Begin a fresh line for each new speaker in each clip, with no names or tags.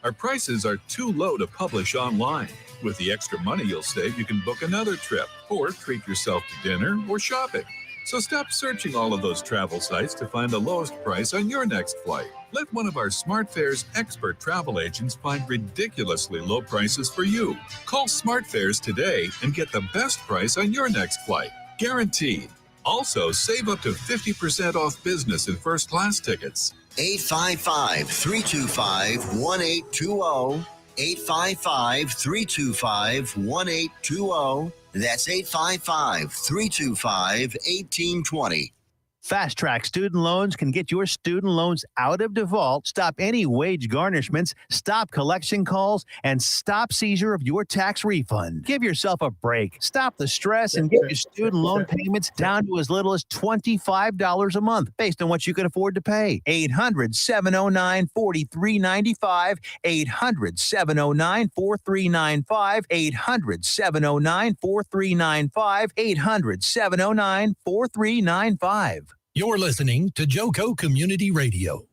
Our prices are too low to publish online. With the extra money you'll save, you can book another trip or treat yourself to dinner or shopping. So stop searching all of those travel sites to find the lowest price on your next flight. Let one of our SmartFares expert travel agents find ridiculously low prices for you. Call SmartFares today and get the best price on your next flight. Guaranteed. Also, save up to 50% off business and first class tickets.
855-325-1820. 855-325-1820. That's 855-325-1820.
Fast Track Student Loans can get your student loans out of default, stop any wage garnishments, stop collection calls, and stop seizure of your tax refund. Give yourself a break. Stop the stress and get your student loan payments down to as little as $25 a month based on what you can afford to pay. 800-709-4395. 800-709-4395. 800-709-4395. 800-709-4395.
You're listening to Joco Community Radio.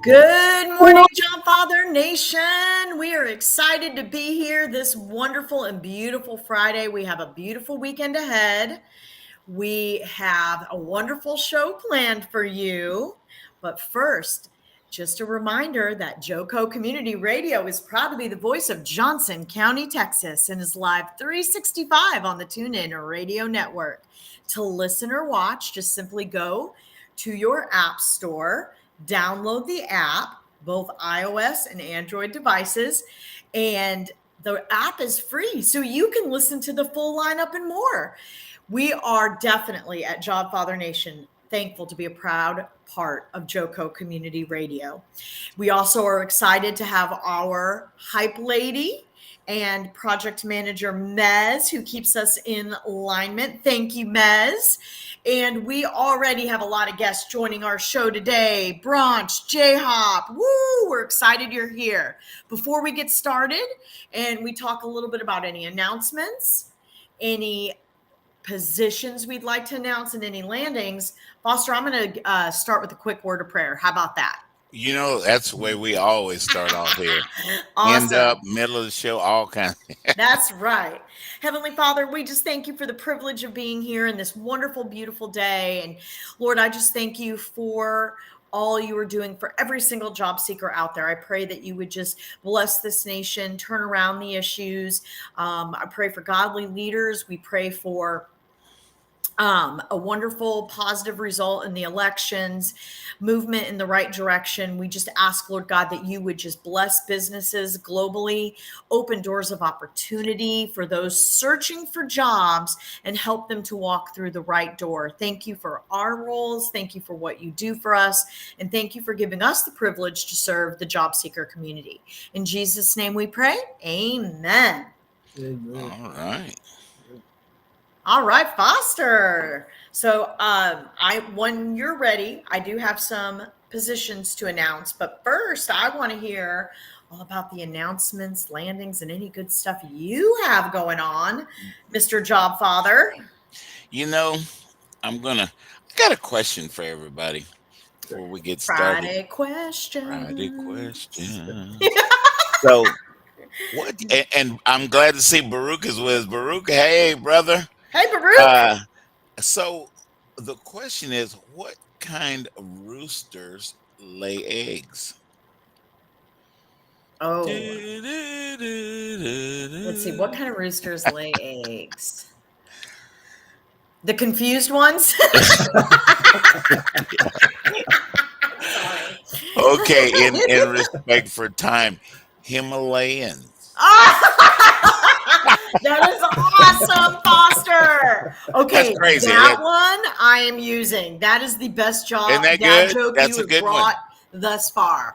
Good morning, Jobfather Nation. We are excited to be here this wonderful and beautiful Friday. We have a beautiful weekend ahead. We have a wonderful show planned for you. But first, just a reminder that Joco Community Radio is proud to be the voice of Johnson County, Texas, and is live 365 on the TuneIn Radio Network. To listen or watch, just simply go to your app store, download the app, both iOS and Android devices, and the app is free, so you can listen to the full lineup and more. We are definitely at Jobfather Nation thankful to be a proud part of Joco Community Radio. We also are excited to have our hype lady and project manager, Mez, who keeps us in alignment. Thank you, Mez. And we already have a lot of guests joining our show today. Branch, J-Hop, woo, we're excited you're here. Before we get started and we talk a little bit about any announcements, any positions we'd like to announce, and any landings, Foster, I'm going to start with a quick word of prayer. How about that?
You know, that's the way we always start off here.
Awesome.
End up, middle of the show, all kinds.
That's right. Heavenly Father, we just thank you for the privilege of being here in this wonderful, beautiful day. And Lord, I just thank you for all you are doing for every single job seeker out there. I pray that you would just bless this nation, turn around the issues. I pray for godly leaders. We pray for a wonderful positive result in the elections, movement in the right direction. We just ask, Lord God, that you would just bless businesses globally, open doors of opportunity for those searching for jobs, and help them to walk through the right door. Thank you for our roles. Thank you for what you do for us. And thank you for giving us the privilege to serve the job seeker community. In Jesus' name we pray. Amen.
All right.
All right, Foster. So when you're ready, I do have some positions to announce. But first, I want to hear all about the announcements, landings, and any good stuff you have going on, Mr. Jobfather.
You know, I got a question for everybody before we get started.
Friday question.
So, what? And I'm glad to see Baruch is with us. Baruch, hey, brother.
Hey, Baruch.
So the question is, what kind of roosters lay eggs?
Oh. Let's see. What kind of roosters lay eggs? The confused ones?
Okay, in respect for time, Himalayans.
That is awesome, Foster. Okay,
that's crazy.
That one I am using. That is the best job.
Isn't that
good?
Joke
that's you have brought thus far.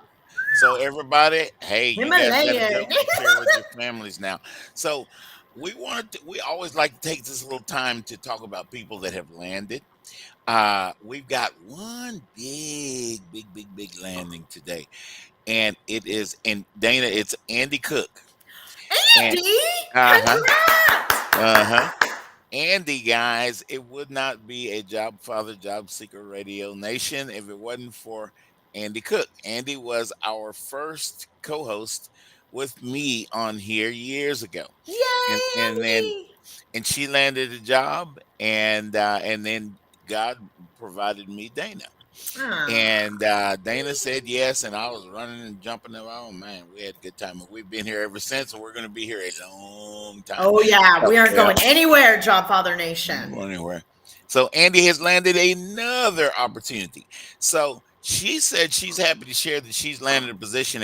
So everybody, hey, you guys got to share with your families now. So we always like to take this little time to talk about people that have landed. We've got one big landing today, and it is in Dana. It's Andy Cook, and
Andy,
uh-huh,
congrats!
uh-huh. Andy, guys, it would not be a Jobfather, Jobseeker Radio Nation if it wasn't for Andy Cook. Andy was our first co-host with me on here years ago, and
Yay,
and then
Andy!
and she landed a job, and then God provided me Dana.
Aw.
And Dana said yes, and I was running and jumping. Oh man, we had a good time, and we've been here ever since. And we're going to be here a long time.
Oh yeah,
So,
we aren't
yeah,
going anywhere, Jobfather
not
Nation.
going anywhere. So Andy has landed another opportunity. So she said she's happy to share that she's landed a position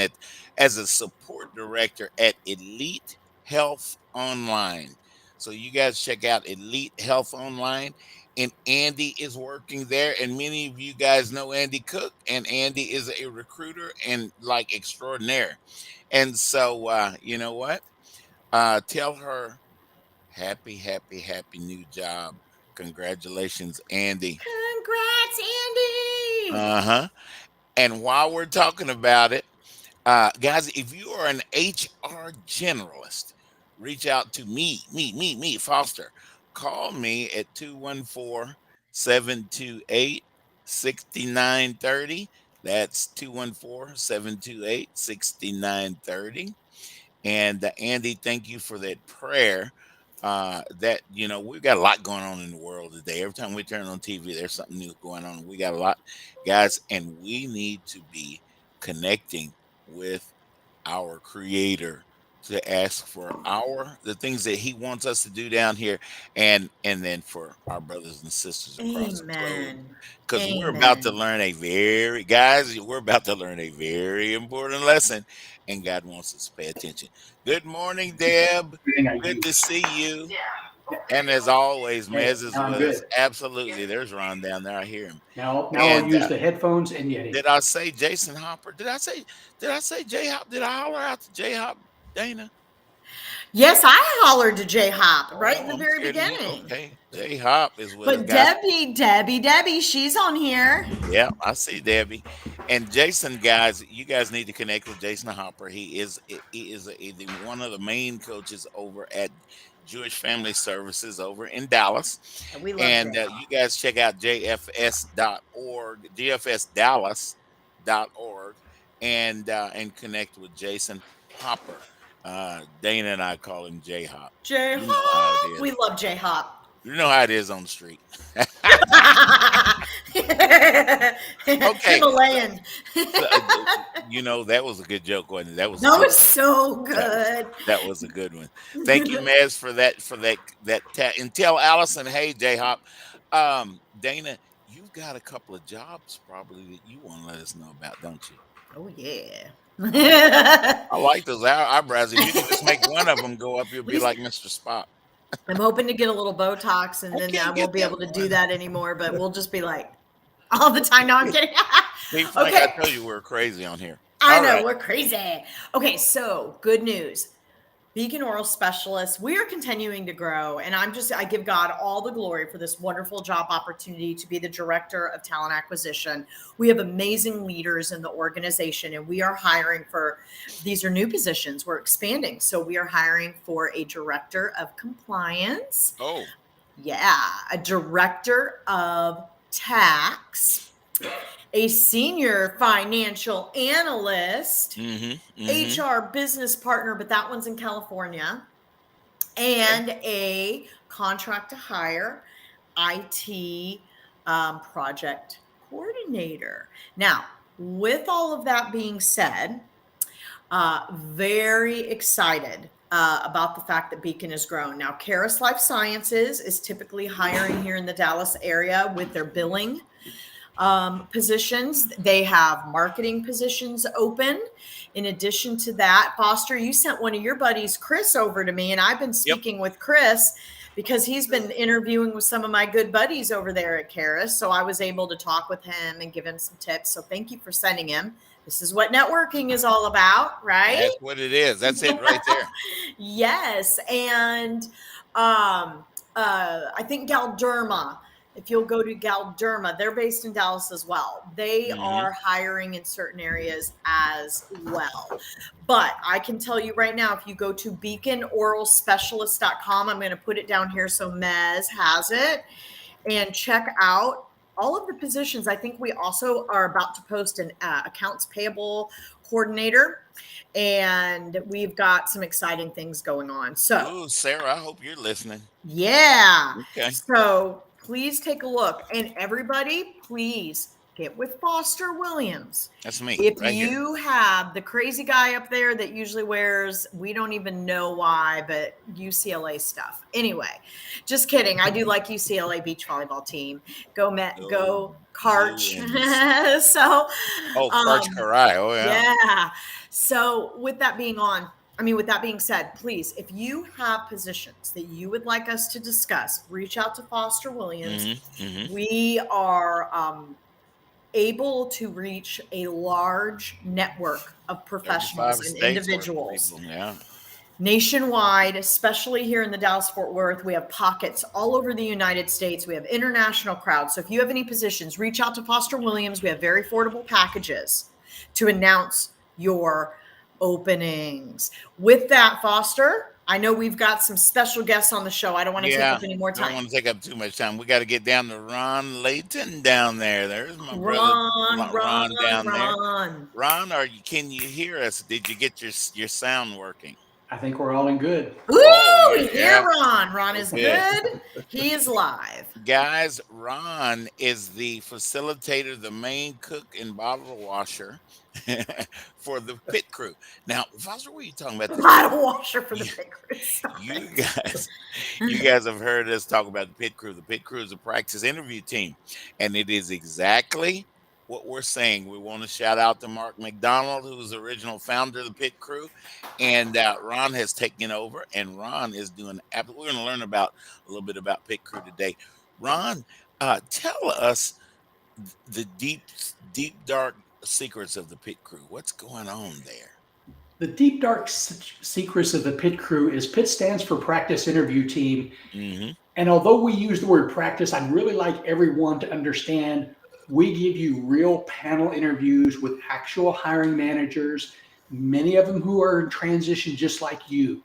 as a support director at Elite Health Online. So you guys check out Elite Health Online. And Andy is working there. And many of you guys know Andy Cook, and Andy is a recruiter and like extraordinaire. And so you know what? Tell her happy new job. Congratulations, Andy.
Congrats, Andy!
Uh-huh. And while we're talking about it, guys, if you are an HR generalist, reach out to me, Foster. Call me at 214-728-6930. That's 214-728-6930. And Andy, thank you for that prayer. That we've got a lot going on in the world today. Every time we turn on TV, there's something new going on. We got a lot, guys, and we need to be connecting with our Creator to ask for the things that He wants us to do down here, and then for our brothers and sisters across the globe.
Amen.
Because we're about to
Amen.
learn we're about to learn a very important lesson, and God wants us to pay attention. Good morning, Deb. Good to see you. And as always, Mez is with us. Absolutely. There's Ron down there. I hear him.
Now I'll
And
use the headphones and Yeti.
did I say Jason Hopper? Did I say J Hop? Did I holler out to J Hop, Dana?
Yes, I hollered to J Hop right in the
I'm
very
scared of you.
beginning.
Okay. J Hop is with us,
But
guys.
Debbie, she's on here.
Yeah, I see Debbie. And Jason, guys, you guys need to connect with Jason Hopper. He is one of the main coaches over at Jewish Family Services over in Dallas.
And we love
And
J Hop.
you guys check out jfs.org, jfsdallas.org, and connect with Jason Hopper. Dana and I call him J Hop.
J
You know how it
Hop.
is.
We love J Hop.
You know how it is on the street.
Himalayan.
That was a good joke, wasn't it? That was
So good.
that was a good one. Thank you, Mez, for that and tell Allison, hey, J Hop. Dana, you've got a couple of jobs probably that you want to let us know about, don't you?
Oh yeah.
I like those eyebrows. If you could just make one of them go up, you'll be like Mr. Spot.
I'm hoping to get a little Botox, and then
Okay,
I
get
won't be
that
able to do
one.
that anymore. But we'll just be like all the time. No, I'm kidding.
Hey, Frank,
Okay.
I tell you, we're crazy on here.
I
All
know,
right.
we're crazy. Okay, so good news. Beacon Oral Specialist, we are continuing to grow, and I give God all the glory for this wonderful job opportunity to be the director of talent acquisition. We have amazing leaders in the organization, and we are hiring these are new positions. We're expanding. So we are hiring for a director of compliance.
Oh,
Yeah, a director of tax, a senior financial analyst, HR business partner, but that one's in California, and a contract to hire IT project coordinator. Now, with all of that being said, very excited about the fact that Beacon has grown. Now, Caris Life Sciences is typically hiring here in the Dallas area with their billing positions. They have marketing positions open. In addition to that, Foster, you sent one of your buddies, Chris, over to me, and I've been speaking with Chris because he's been interviewing with some of my good buddies over there at Caris. So I was able to talk with him and give him some tips. So thank you for sending him. This is what networking is all about, right?
That's what it is. That's it right there.
Yes. And I think Galderma if you'll go to Galderma, they're based in Dallas as well. They are hiring in certain areas as well. But I can tell you right now, if you go to beaconoralspecialist.com, I'm going to put it down here so Mez has it, and check out all of the positions. I think we also are about to post an accounts payable coordinator, and we've got some exciting things going on. So,
Ooh, Sarah, I hope you're listening.
yeah.
Okay.
So please take a look. And everybody, please get with Foster Williams.
That's me.
If
right
you
here.
have the crazy guy up there that usually wears, we don't even know why, but UCLA stuff. Anyway, just kidding. I do like UCLA beach volleyball team. Go Karch. So,
Karch Karai. Oh, yeah.
yeah. So with that being said, please, if you have positions that you would like us to discuss, reach out to Foster Williams. We are able to reach a large network of professionals and individuals nationwide, especially here in the Dallas-Fort Worth. We have pockets all over the United States. We have international crowds. So if you have any positions, reach out to Foster Williams. We have very affordable packages to announce your openings. With that, Foster, I know we've got some special guests on the show. I don't want to take up any more time.
I don't want to take up too much time. We got to get down to Ron Leighton down there. There's my brother Ron down there. Ron, can you hear us? Did you get your sound working?
I think we're all in good.
Ooh, we hear Ron. Ron is good. He is live.
Guys, Ron is the facilitator, the main cook and bottle washer for the pit crew. Now, Foster, what are you talking about?
Bottle washer for the pit crew.
You guys have heard us talk about the pit crew. The pit crew is a practice interview team, and it is exactly what we're saying. We want to shout out to Mark McDonald, who was the original founder of the pit crew, and Ron has taken over, and Ron is doing. We're going to learn a little bit about pit crew today. Ron, tell us the deep, dark secrets of the pit crew. What's going on there?
The deep, dark secrets of the pit crew is PIT stands for practice interview team. And although we use the word practice, I'd really like everyone to understand we give you real panel interviews with actual hiring managers, many of them who are in transition just like you.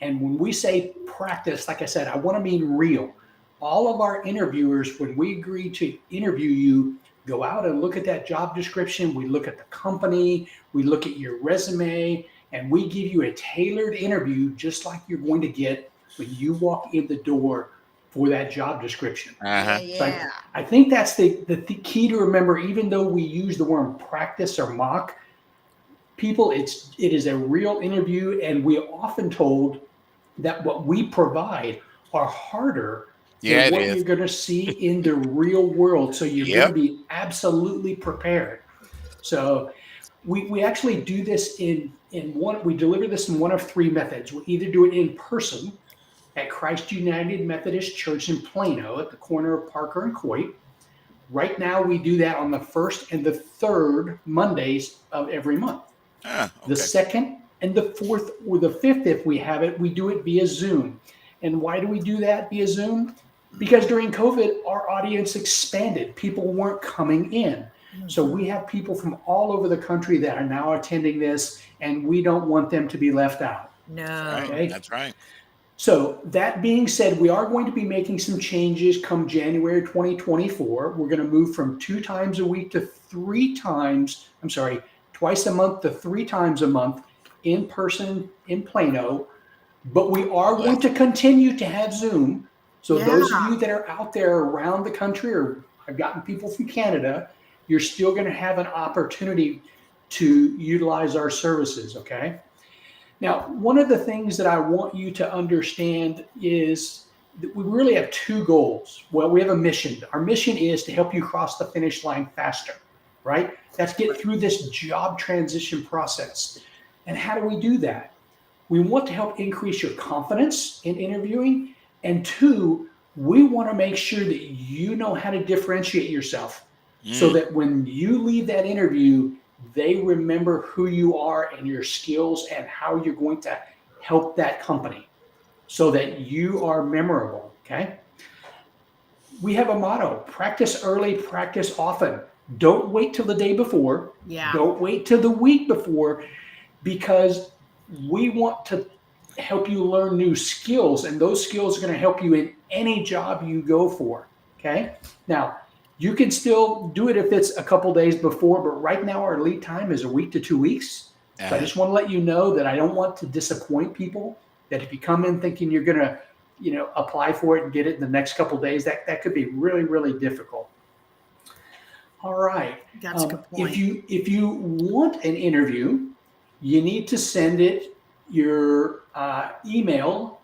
And when we say practice, like I said, I want to mean real. All of our interviewers, when we agree to interview you, go out and look at that job description. We look at the company, we look at your resume, and we give you a tailored interview just like you're going to get when you walk in the door for that job description. So I think that's the key to remember. Even though we use the word practice or mock, people, it is a real interview, and we are often told that what we provide are harder than what you're going to see in the real world. So you're going to be absolutely prepared. So we actually do this we deliver this in one of three methods. We either do it in person at Christ United Methodist Church in Plano at the corner of Parker and Coit. Right now, we do that on the first and the third Mondays of every month. The second and the fourth or the fifth, if we have it, we do it via Zoom. And why do we do that via Zoom? Because during COVID, our audience expanded. People weren't coming in. So we have people from all over the country that are now attending this, and we don't want them to be left out.
No.
That's right.
So that being said, we are going to be making some changes come January 2024. We're going to move from 2 times a week to 3 times, twice a month to 3 times a month in person in Plano. But we are going to continue to have Zoom. So those of you that are out there around the country, or I've gotten people from Canada, you're still going to have an opportunity to utilize our services, okay? Now, one of the things that I want you to understand is that we really have 2 goals. Well, we have a mission. Our mission is to help you cross the finish line faster, right? That's get through this job transition process. And how do we do that? We want to help increase your confidence in interviewing. And 2, we want to make sure that you know how to differentiate yourself so that when you leave that interview, they remember who you are and your skills and how you're going to help that company so that you are memorable, okay? we have a motto: practice early, practice often. Don't wait till the day before.
Yeah.
Don't wait till the week before, because we want to help you learn new skills, and those skills are going to help you in any job you go for. Okay. Now, you can still do it if it's a couple days before, but right now our lead time is a week to 2 weeks. So I just want to let you know that I don't want to disappoint people, that if you come in thinking you're going to, apply for it and get it in the next couple days, that could be really, really difficult. All right.
That's a good point.
If you want an interview, you need to send your email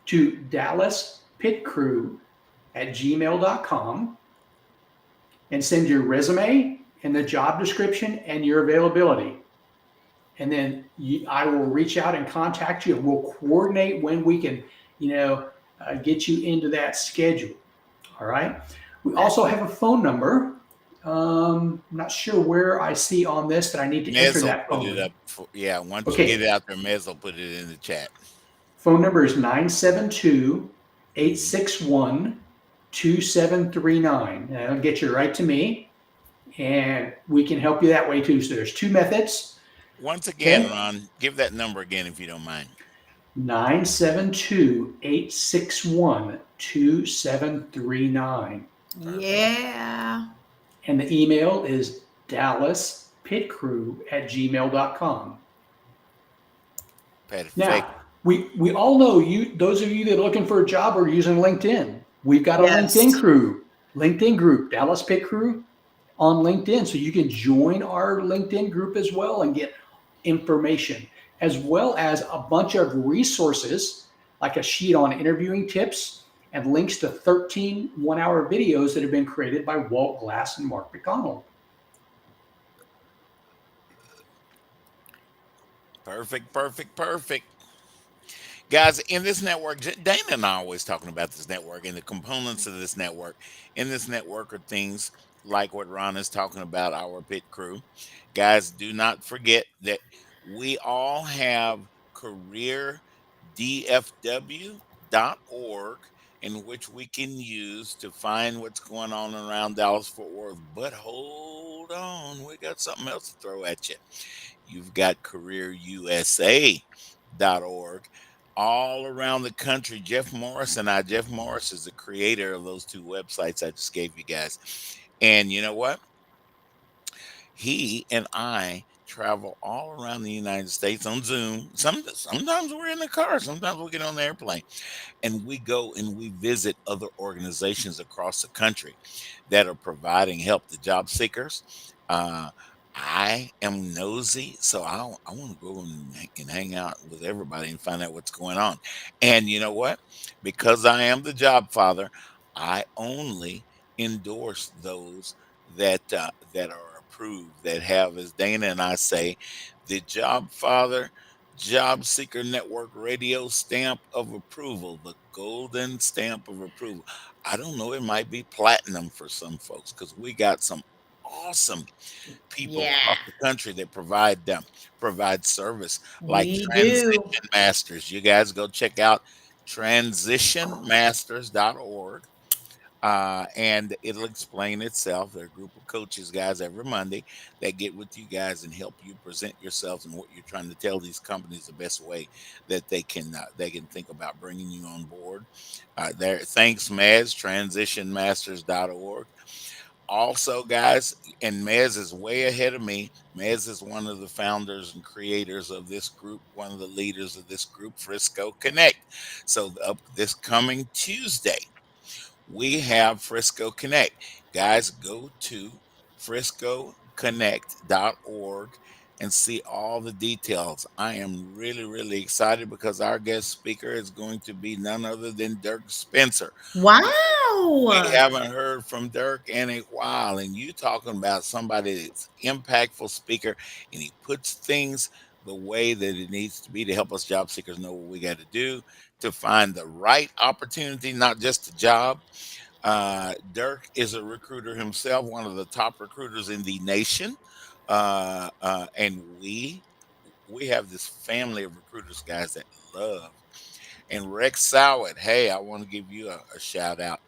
to dallaspitcrew@gmail.com and send your resume and the job description and your availability. And then I will reach out and contact you, and we'll coordinate when we can, get you into that schedule. All right. We also have a phone number. I'm not sure where I see on this that I need to enter that phone.
Put it up. Once you get it out there, Mez will put it in the chat.
Phone number is 972-861-2739. And that'll get you right to me, and we can help you that way too. So there's two methods.
Once again, Ron, give that number again if you don't mind.
972-861-2739.
Yeah.
And the email is dallaspitcrew@gmail.com.
Perfect.
Now, we all know those of you that are looking for a job are using LinkedIn. We've got a LinkedIn group, Dallas Pit Crew on LinkedIn. So you can join our LinkedIn group as well and get information, as well as a bunch of resources, like a sheet on interviewing tips and links to 13 one-hour videos that have been created by Walt Glass and Mark McDonald.
Perfect. Guys, in this network, Dana and I are always talking about this network and the components of this network. In this network are things like what Ron is talking about, our pit crew. Guys, do not forget that we all have careerdfw.org, in which we can use to find what's going on around Dallas-Fort Worth. But hold on, we got something else to throw at you. You've got careerusa.org. All around the country. Jeff Morris is the creator of those two websites I just gave you guys. And you know what? He and I travel all around the United States on Zoom. Sometimes we're in the car, sometimes we get on the airplane, and we go and we visit other organizations across the country that are providing help to job seekers. I am nosy, so I want to go and hang out with everybody and find out what's going on. And you know what? Because I am the job father, I only endorse those that are approved, that have, as Dana and I say, the Job Father Job Seeker Network radio stamp of approval, the golden stamp of approval. I don't know, it might be platinum for some folks, because we got some awesome people across the country that provide service, like Transition Masters. You guys go check out transitionmasters.org. And it'll explain itself. They're a group of coaches, guys, every Monday that get with you guys and help you present yourselves and what you're trying to tell these companies the best way that they can think about bringing you on board. Thanks, Mez, transitionmasters.org. Also, guys, and Mez is way ahead of me. Mez is one of the founders and creators of this group, one of the leaders of this group, Frisco Connect. So this coming Tuesday, we have Frisco Connect. Guys, go to friscoconnect.org and see all the details. I am really, really excited because our guest speaker is going to be none other than Dirk Spencer.
Wow.
We haven't heard from Dirk in a while, and you talking about somebody that's impactful speaker, and he puts things the way that it needs to be to help us job seekers know what we got to do to find the right opportunity, not just a job. Dirk is a recruiter himself, one of the top recruiters in the nation. And we have this family of recruiters, guys, that love. And Rex Sowett, hey, I want to give you a shout out.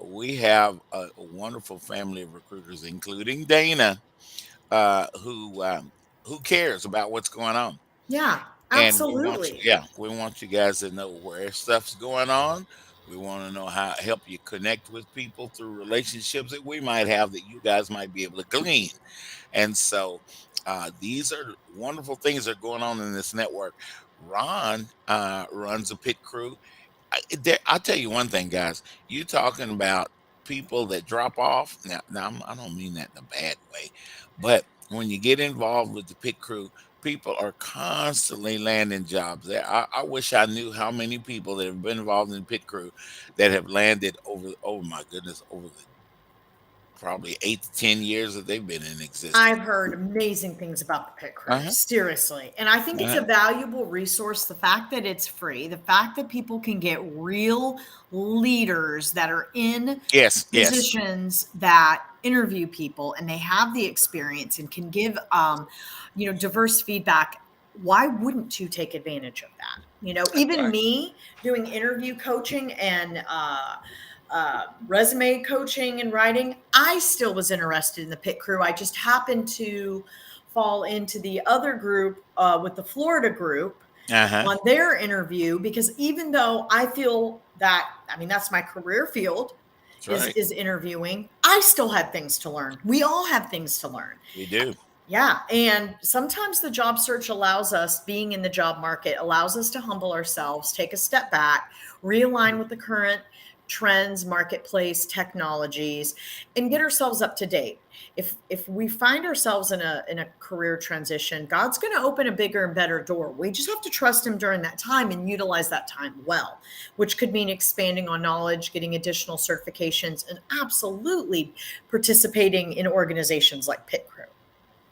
We have a wonderful family of recruiters, including Dana, who cares about what's going on.
Yeah,
And we want you,
absolutely.
yeah, we want you guys to know where stuff's going on. We want to know how help you connect with people through relationships that we might have that you guys might be able to glean. And so these are wonderful things that are going on in this network. Ron runs a pit crew. I'll tell you one thing, guys. You talking about people that drop off. Now I don't mean that in a bad way, but when you get involved with the pit crew, people are constantly landing jobs there. I wish I knew how many people that have been involved in the pit crew that have landed over. Oh my goodness, over the probably 8 to 10 years that they've been in
I've
existence.
heard amazing things about the pit
Uh
crew,
huh.
seriously. And I think it's a
Uh-huh.
valuable resource. The fact that it's free, the fact that people can get real leaders that are in
Yes. Yes.
positions that interview people and they have the experience and can give diverse feedback. Why wouldn't you take advantage of that?
That's
Even
right.
me doing interview coaching and resume coaching and writing, I still was interested in the pit crew. I just happened to fall into the other group with the Florida group
Uh huh.
on their interview, because even though I feel that, I mean, that's my career field,
That's
is
right.
is interviewing, I still had things to learn. We all have things to learn.
We do.
Yeah, and sometimes the job search allows us, being in the job market, allows us to humble ourselves, take a step back, realign with the current trends, marketplace, technologies, and get ourselves up to date. If we find ourselves in a career transition, God's going to open a bigger and better door. We just have to trust him during that time and utilize that time well, which could mean expanding on knowledge, getting additional certifications, and absolutely participating in organizations like Pit Crew.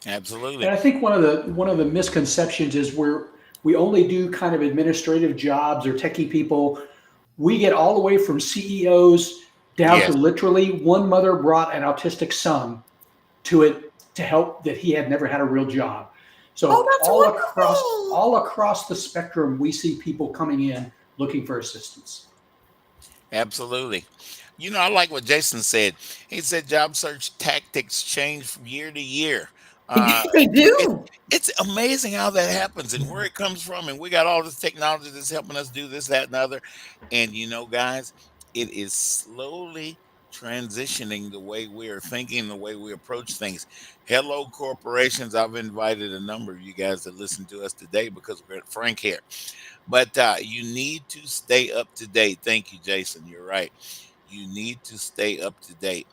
And
Absolutely.
I think one of the misconceptions is we only do kind of administrative jobs or techie people. We get all the way from CEOs down to
Yes.
literally one mother brought an autistic son to it to help that he had never had a real job.
Oh,
So
that's wonderful.
all across the spectrum, we see people coming in looking for assistance.
Absolutely. I like what Jason said. He said job search tactics change from year to year. Uh,
They
it,
do.
it's amazing how that happens and where it comes from. And we got all this technology that's helping us do this, that, and the other. And guys, it is slowly transitioning the way we are thinking, the way we approach things. Hello, corporations. I've invited a number of you guys to listen to us today because we're at Frank here. But you need to stay up to date. Thank you, Jason. You're right. You need to stay up to date.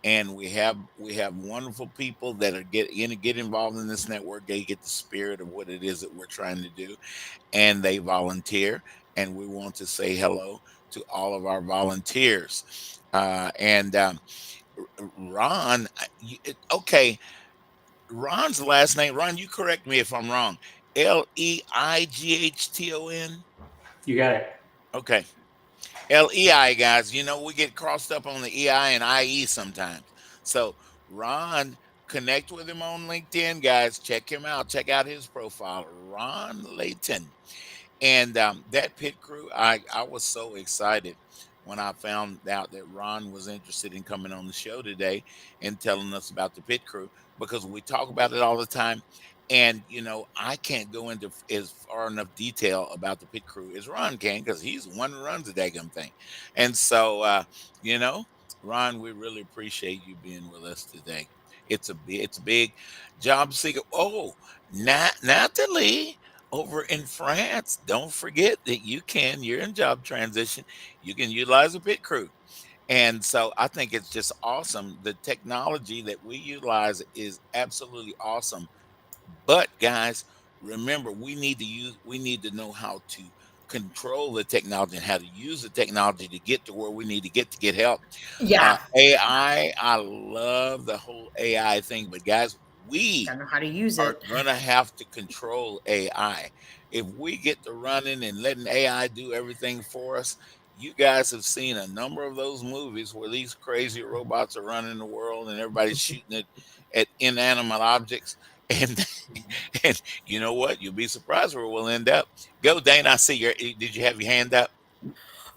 And we have wonderful people that are get involved in this network. They get the spirit of what it is that we're trying to do, and they volunteer. And we want to say hello to all of our volunteers. And Ron, okay, Ron's last name. Ron, you correct me if I'm wrong. Leighton.
You got it.
Okay. LEI, guys. We get crossed up on the EI and IE sometimes. So, Ron, connect with him on LinkedIn, guys. Check him out. Check out his profile, Ron Leighton. And that pit crew, I was so excited when I found out that Ron was interested in coming on the show today and telling us about the pit crew, because we talk about it all the time. And I can't go into as far enough detail about the pit crew as Ron can, because he's the one who runs the daggum thing. And so, you know, Ron, we really appreciate you being with us today. It's a big job seeker. Oh, Natalie over in France. Don't forget that you're in job transition. You can utilize a pit crew. And so I think it's just awesome. The technology that we utilize is absolutely awesome. But guys, remember, we need to know how to control the technology and how to use the technology to get to where we need to get help.
Yeah.
AI, I love the whole AI thing, but guys, we
Gotta know how to use
are
it.
gonna have to control AI. If we get to running and letting AI do everything for us, you guys have seen a number of those movies where these crazy robots are running the world and everybody's shooting it at inanimate objects. And and you know what? You'll be surprised where we'll end up. Go, Dane. I see your. Did you have your hand up?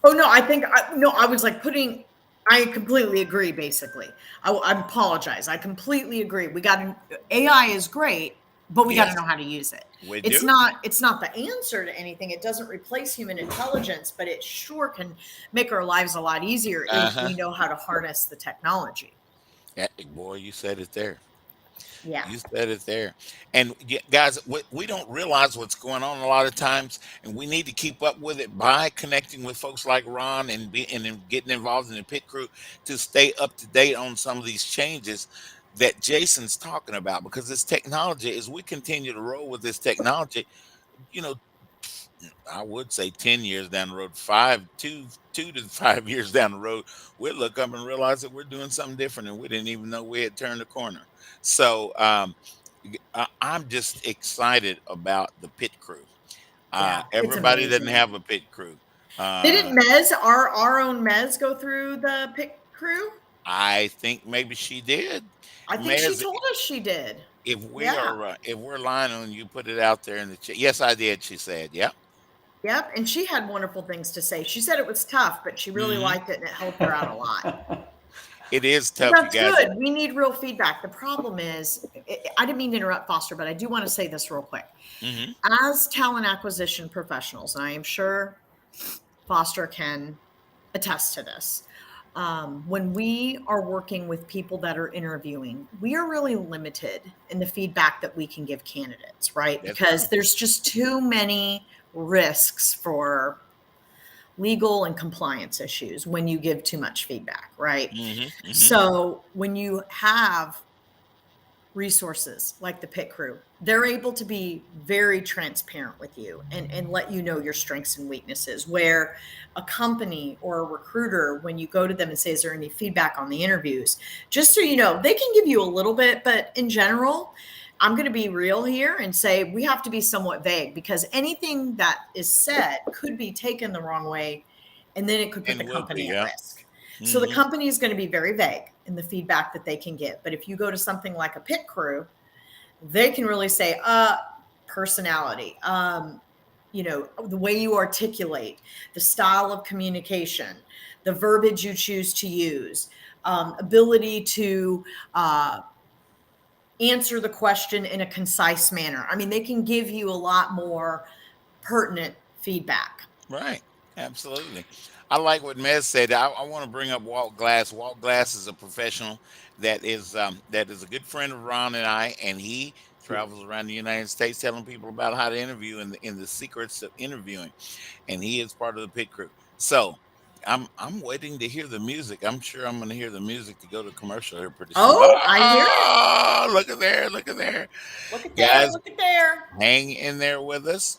Oh no, I think no, I was like putting. I completely agree. Basically, I apologize. I completely agree. AI is great, but we got to
Yes,
know how to use it.
we
It's
do.
not the answer to anything. It doesn't replace human intelligence, but it sure can make our lives a lot easier if
Uh-huh.
we know how to harness the technology.
Yeah, boy, you said it there.
Yeah.
You said it there. And guys, we don't realize what's going on a lot of times, and we need to keep up with it by connecting with folks like Ron and then getting involved in the pit crew to stay up to date on some of these changes that Jason's talking about. Because this technology, as we continue to roll with this technology, you know, I would say 10 years down the road, 2 to 5 years down the road, we'll look up and realize that we're doing something different and we didn't even know we had turned the corner. So I'm just excited about the pit crew.
Yeah. It's
Everybody doesn't
amazing.
have a pit crew.
Didn't Mez, our own Mez, go through the pit crew?
I think maybe she did.
I think she
Mez,
told us she did. Yeah.
if we're lying on you, put it out there in the chat. Yes, I did. She said, "Yep."
Yep. And she had wonderful things to say. She said it was tough, but she really
Hmm.
liked it and it helped her out a lot.
It is
And
tough, you
that's
guys.
good. We need real feedback. The problem is, I didn't mean to interrupt, Foster, but I do want to say this real quick.
Hmm.
As talent acquisition professionals, and I am sure Foster can attest to this, when we are working with people that are interviewing, we are really limited in the feedback that we can give candidates, right?
That's
Because
right.
there's just too many risks for legal and compliance issues when you give too much feedback, right?
Hmm. Hmm.
So when you have resources like the pit crew, they're able to be very transparent with you and let you know your strengths and weaknesses, where a company or a recruiter, when you go to them and say, is there any feedback on the interviews, just so you know, they can give you a little bit, but in general, I'm going to be real here and say we have to be somewhat vague, because anything that is said could be taken the wrong way, and then it could put the
And will be,
company at
yeah.
risk. So the
Hmm.
company is going to be very vague in the feedback that they can give. But if you go to something like a pit crew, they can really say, personality, the way you articulate, the style of communication, the verbiage you choose to use, ability to answer the question in a concise manner. I mean, they can give you a lot more pertinent feedback.
Right. Absolutely. I like what Mez said. I want to bring up Walt Glass. Walt Glass is a professional that is a good friend of Ron and I, and he travels around the United States telling people about how to interview and the secrets of interviewing. And he is part of the pit crew. So I'm waiting to hear the music. I'm sure I'm going to hear the music to go to commercial here pretty soon.
Oh, I hear it.
Oh, look at there, look at there,
Look at there.
guys.
Look at there.
Hang in there with us.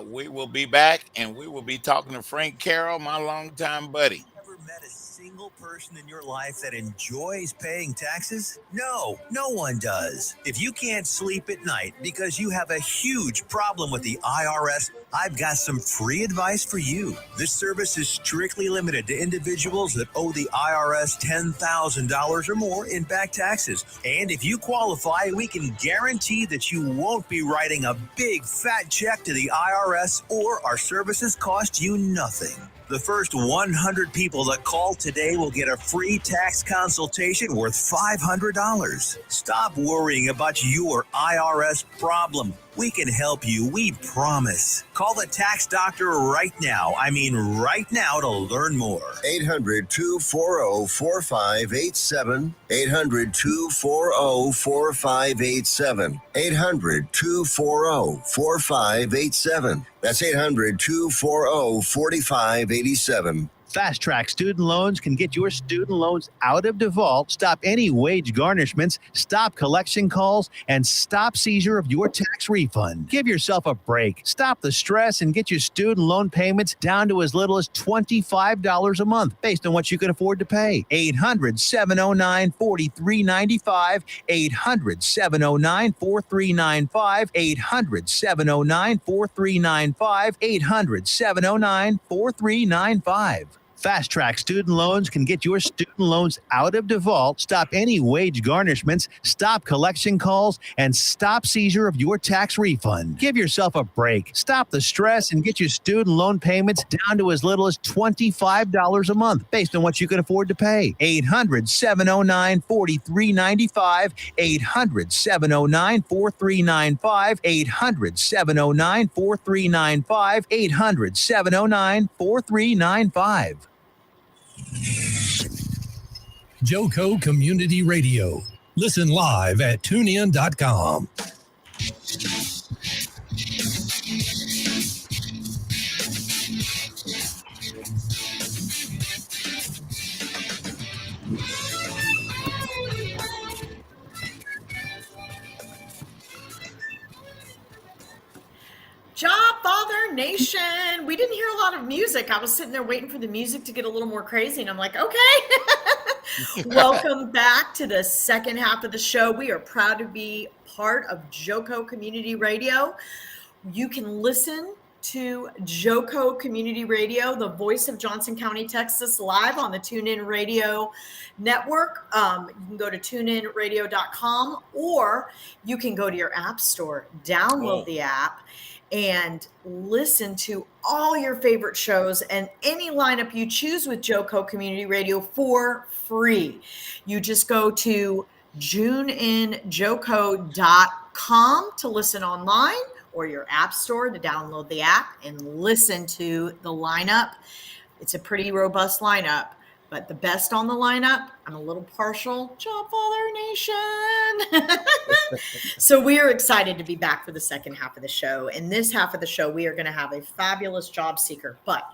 We will be back and we will be talking to Frank Carroll, my longtime buddy.
Ever met a single person in your life that enjoys paying taxes? No, no one does. If you can't sleep at night because you have a huge problem with the IRS, I've got some free advice for you. This service is strictly limited to individuals that owe the IRS $10,000 or more in back taxes. And if you qualify, we can guarantee that you won't be writing a big fat check to the IRS, or our services cost you nothing. The first 100 people that call today will get a free tax consultation worth $500. Stop worrying about your IRS problem. We can help you, we promise. Call the tax doctor right now. I mean right now, to learn more.
800-240-4587. 800-240-4587. 800-240-4587. That's 800-240-4587.
Fast Track Student Loans can get your student loans out of default, stop any wage garnishments, stop collection calls, and stop seizure of your tax refund. Give yourself a break. Stop the stress and get your student loan payments down to as little as $25 a month based on what you can afford to pay. 800-709-4395. 800-709-4395. 800-709-4395. 800-709-4395. Fast Track Student Loans can get your student loans out of default, stop any wage garnishments, stop collection calls, and stop seizure of your tax refund. Give yourself a break. Stop the stress and get your student loan payments down to as little as $25 a month based on what you can afford to pay. 800-709-4395. 800-709-4395. 800-709-4395. 800-709-4395.
Joco Community Radio. Listen live at tunein.com.
Jobfather Nation. We didn't hear a lot of music. I was sitting there waiting for the music to get a little more crazy, and I'm like, okay. Welcome back to the second half of the show. We are proud to be part of Joco Community Radio. You can listen to Joco Community Radio, the voice of Johnson County, Texas, live on the TuneIn Radio network. You can go to tuneinradio.com, or you can go to your app store, download the app, and listen to all your favorite shows and any lineup you choose with Joco Community Radio for free. You just go to tuneinjoco.com to listen online, or your app store to download the app and listen to the lineup. It's a pretty robust lineup, but the best on the lineup, I'm a little partial, Jobfather Nation. So we are excited to be back for the second half of the show. In this half of the show, we are going to have a fabulous job seeker, but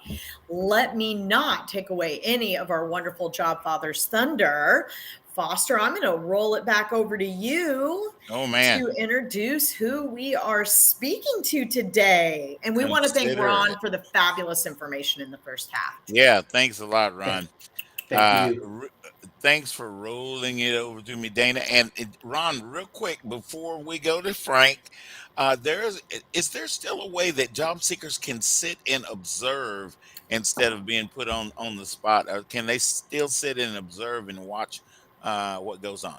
let me not take away any of our wonderful job fathers' thunder. Foster, I'm going to roll it back over to you to introduce who we are speaking to today. And we want to thank Ron for the fabulous information in the first half.
Yeah, thanks a lot, Ron.
Thank you.
Thanks for rolling it over to me, Dana. And Ron, real quick, before we go to Frank, is there still a way that job seekers can sit and observe instead of being put on the spot? Or can they still sit and observe and watch what goes on?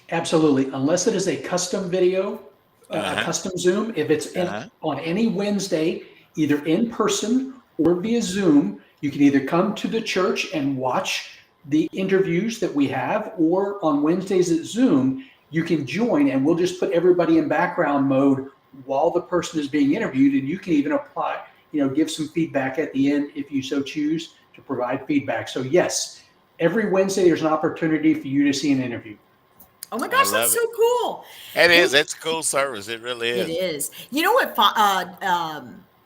Absolutely. Unless it is a custom video, a custom Zoom, if it's on any Wednesday, either in person or via Zoom, you can either come to the church and watch the interviews that we have, or on Wednesdays at Zoom, you can join and we'll just put everybody in background mode while the person is being interviewed. And you can even apply, give some feedback at the end if you so choose to provide feedback. So yes, every Wednesday, there's an opportunity for you to see an interview.
Oh my gosh, that's so cool.
It is. It's a cool service. It really is.
It is. You know what?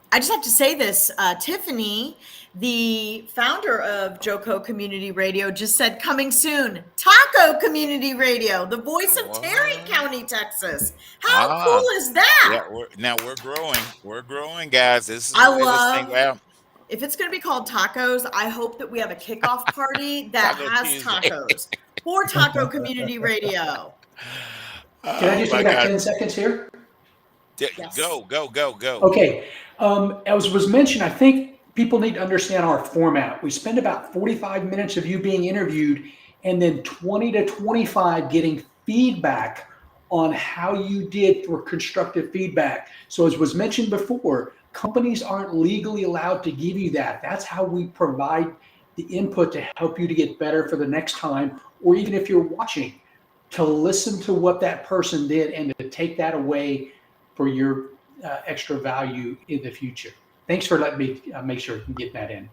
I just have to say this. Tiffany, the founder of Joco Community Radio, just said, coming soon, Taco Community Radio, the voice of Terry County, Texas. How cool is that?
Yeah, we're growing. We're growing, guys. This is
if it's going to be called tacos, I hope that we have a kickoff party that has tacos for Taco Community Radio.
Can I just take about 10 seconds here?
Yes. Go.
Okay. As was mentioned, I think people need to understand our format. We spend about 45 minutes of you being interviewed and then 20 to 25 getting feedback on how you did for constructive feedback. So as was mentioned before, companies aren't legally allowed to give you that. That's how we provide the input to help you to get better for the next time, or even if you're watching, to listen to what that person did and to take that away for your extra value in the future. Thanks for letting me make sure you can get that in.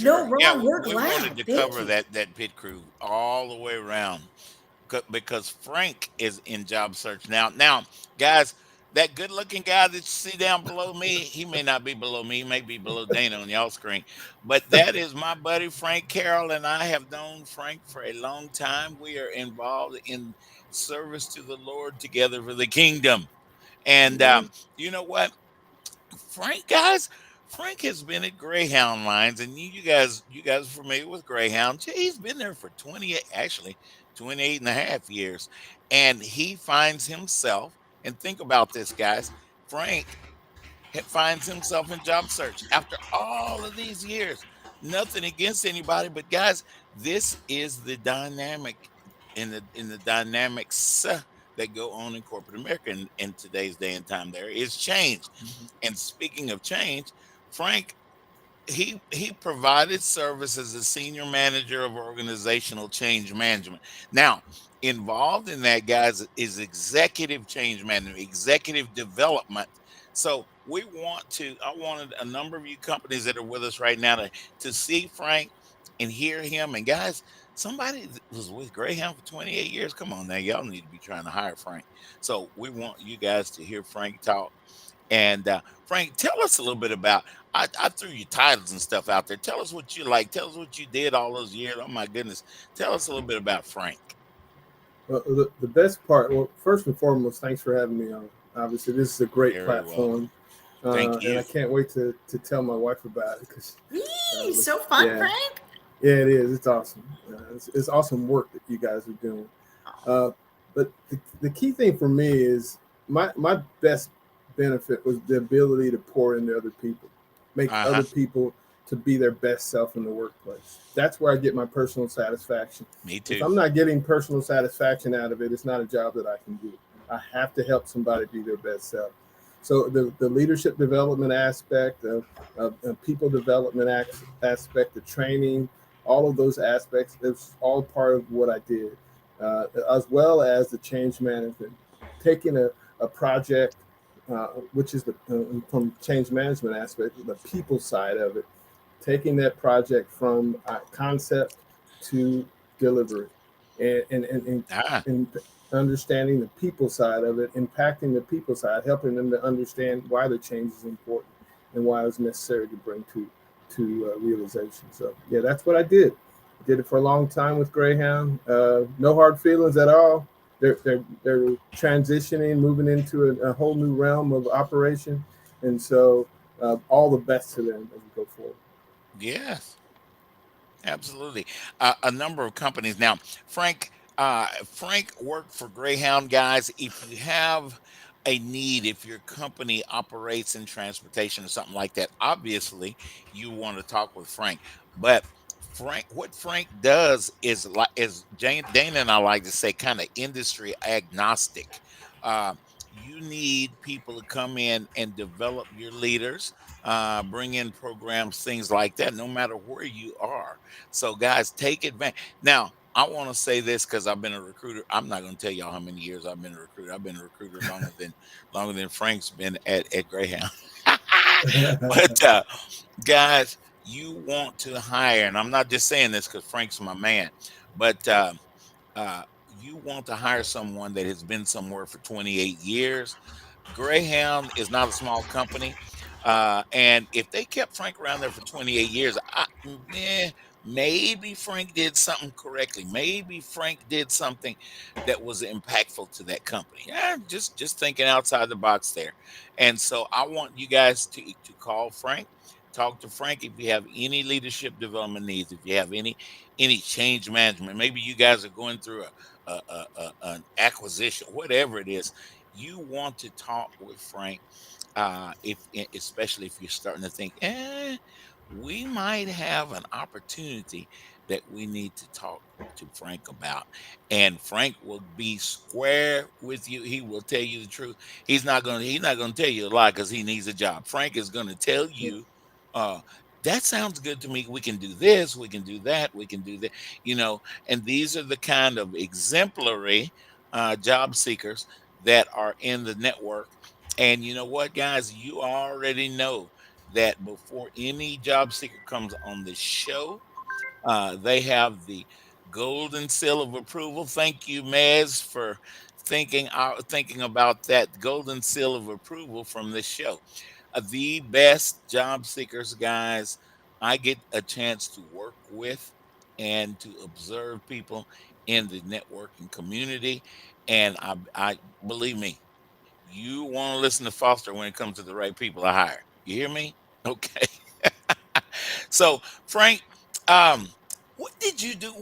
No, Ron, we're glad.
We wanted to cover that pit crew all the way around because Frank is in job search now. Now, guys, that good-looking guy that you see down below me, he may not be below me. He may be below Dana on y'all screen. But that is my buddy, Frank. Carroll and I have known Frank for a long time. We are involved in service to the Lord together for the kingdom. And you know what? Frank has been at Greyhound lines, and you guys are familiar with Greyhound. He's been there for 28 and a half years. And he finds himself, and think about this, guys, Frank finds himself in job search after all of these years. Nothing against anybody, but guys, this is the dynamic in the dynamics that go on in corporate America in today's day and time. There is change. And speaking of change, Frank, he provided service as a senior manager of organizational change management. Now, involved in that, guys, is executive change management, executive development. So I wanted a number of you companies that are with us right now to see Frank and hear him. And guys, somebody that was with Greyhound for 28 years. Come on now, y'all need to be trying to hire Frank. So we want you guys to hear Frank talk. And Frank, tell us a little bit about. I threw your titles and stuff out there. Tell us what you like. Tell us what you did all those years. Oh my goodness! Tell us a little bit about Frank.
Well, the best part, well, first and foremost, thanks for having me on. Obviously, this is a great
Very
platform.
Thank you.
And I can't wait to tell my wife about it because
so fun,
yeah.
Frank.
Yeah, it is. It's awesome. It's awesome work that you guys are doing. But the key thing for me is my best benefit was the ability to pour into other people, make other people to be their best self in the workplace. That's where I get my personal satisfaction.
Me too.
If I'm not getting personal satisfaction out of it, it's not a job that I can do. I have to help somebody be their best self. So the leadership development aspect, of people development aspect, the training, all of those aspects, it's all part of what I did, as well as the change management, taking a project, which is from change management aspect, the people side of it, taking that project from concept to delivery, and understanding the people side of it, impacting the people side, helping them to understand why the change is important and why it's necessary to bring to realization. So yeah, that's what I did. I did it for a long time with Greyhound. No hard feelings at all. They're transitioning, moving into a whole new realm of operation, and so all the best to them as we go forward.
Yes, absolutely. A number of companies now. Frank, Frank worked for Greyhound, guys. If you have a need, if your company operates in transportation or something like that, obviously you want to talk with Frank. But what Frank does is, like, as Dana and I like to say, kind of industry agnostic. Uh, you need people to come in and develop your leaders, bring in programs, things like that, no matter where you are. So, guys, take advantage. Now, I want to say this because I've been a recruiter. I'm not going to tell y'all how many years I've been a recruiter. I've been a recruiter longer than Frank's been at Greyhound. But guys, you want to hire, and I'm not just saying this because Frank's my man, but you want to hire someone that has been somewhere for 28 years. Greyhound is not a small company. And if they kept Frank around there for 28 years, maybe Frank did something correctly. Maybe Frank did something that was impactful to that company. Yeah, just thinking outside the box there. And so I want you guys to call Frank, talk to Frank if you have any leadership development needs, if you have any change management. Maybe you guys are going through an acquisition, whatever it is. You want to talk with Frank, especially if you're starting to think, we might have an opportunity that we need to talk to Frank about. And Frank will be square with you. He will tell you the truth. He's not gonna tell you a lie because he needs a job. Frank is gonna tell you, uh, that sounds good to me. We can do this, we can do that, we can do that, and these are the kind of exemplary job seekers that are in the network. And you know what, guys? You already know that before any job seeker comes on the show, they have the golden seal of approval. Thank you, Mez, for thinking about that golden seal of approval from this show. The best job seekers, guys, I get a chance to work with and to observe people in the networking community. And I believe me, you want to listen to Foster when it comes to the right people to hire. You hear me? Okay. So, Frank, um, what did you do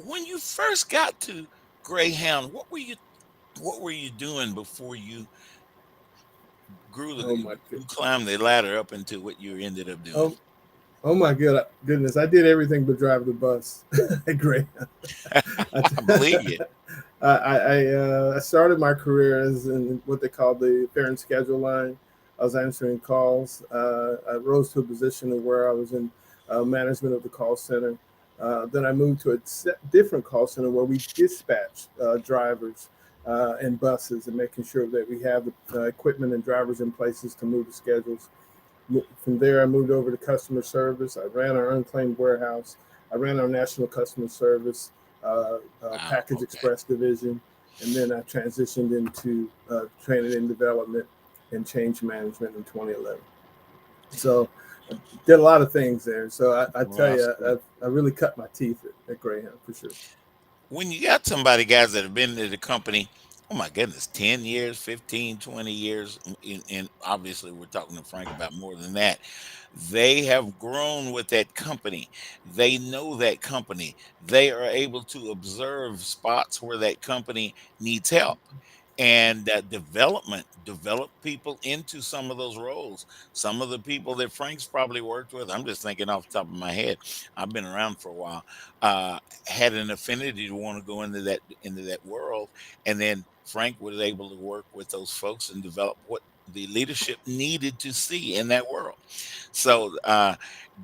when you first got to Greyhound? What were you doing before you
Oh my
you
goodness.
climbed the ladder up into what you ended up doing?
Oh my goodness! I did everything but drive the bus at Greyhound.
I believe you.
I started my career as in what they call the fare and schedule line. I was answering calls. I rose to a position of where I was in management of the call center. Then I moved to a different call center where we dispatch drivers and buses and making sure that we have the equipment and drivers in places to move the schedules. From there, I moved over to customer service. I ran our unclaimed warehouse. I ran our national customer service package express division. And then I transitioned into training and development and change management in 2011. So I did a lot of things there. So I tell you, I really cut my teeth at Greyhound for sure.
When you got somebody, guys, that have been to the company, oh my goodness, 10 years, 15, 20 years, and obviously we're talking to Frank about more than that. They have grown with that company. They know that company. They are able to observe spots where that company needs help. And develop people into some of those roles. Some of the people that Frank's probably worked with, I'm just thinking off the top of my head, I've been around for a while, had an affinity to want to go into that world, and then Frank was able to work with those folks and develop what the leadership needed to see in that world. So